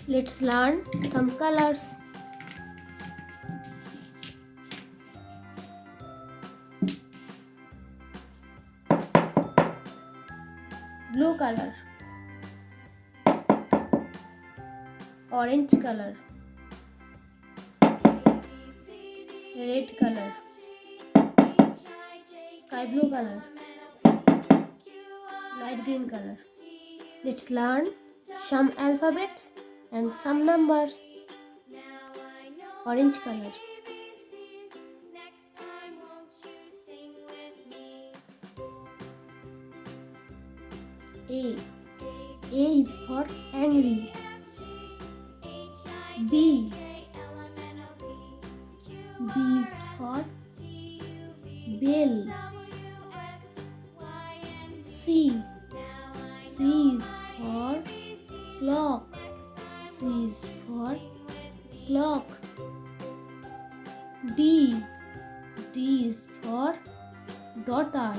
Let's learn some colors. Blue color, orange color, red color, sky blue color, light green color. Let's learn some alphabets and some numbers. Orange color, A. A is for angry. B. B is for bell. C. C is for clock. C is for clock. D. D is for daughter.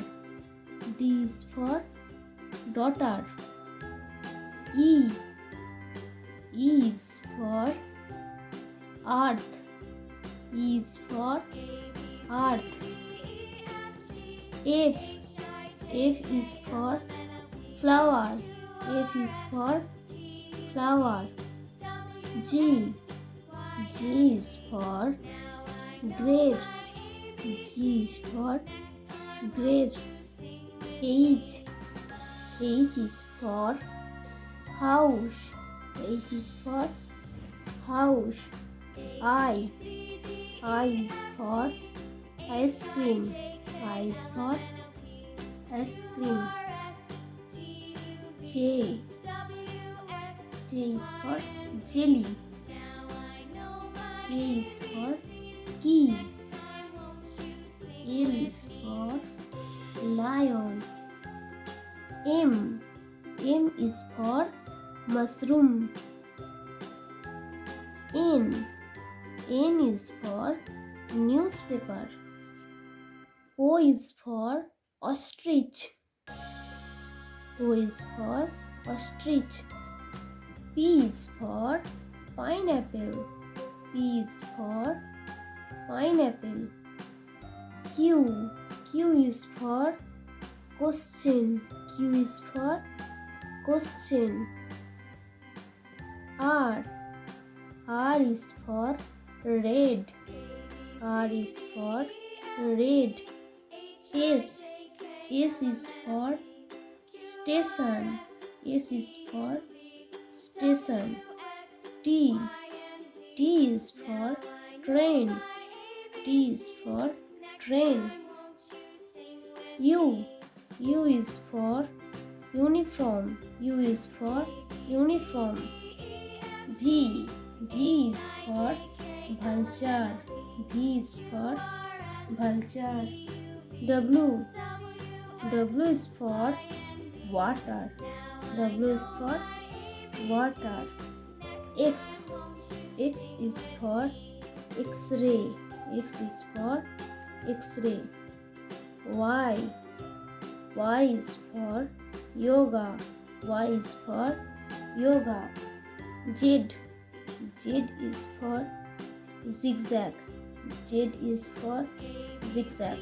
D is for daughter. E. E is for earth. E is for earth. F. F is for flower. F is for flower. G. G is for grapes. G is for grapes. H. H is for house. H is for house. I. I is for ice cream. I is for ice cream. J. J is for jelly. K is for key. L is for lion. M. M is for mushroom. N. N is for newspaper. O is for ostrich. O is for ostrich. P is for pineapple. P is for pineapple. Q. Q is for question. Q is for question. R. R is for red. R is for red. S. S is for station. S is for station. T. T is for train. T is for train. U. U is for uniform. U is for uniform. V. V is for vulture. V is for vulture. W. W is for water. W is for water. X. X is for X-ray. X is for X-ray. Y. Y is for yoga. Y is for yoga. Z. Z is for zigzag. Z is for zigzag.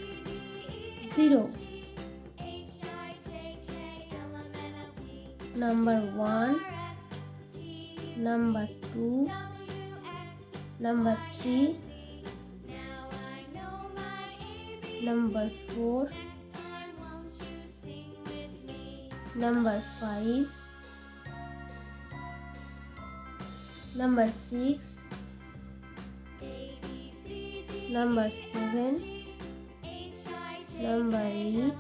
0. Number 1, number 2, number 3, number 4, number 5, number 6, number 7, number 8,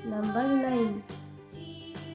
number 9.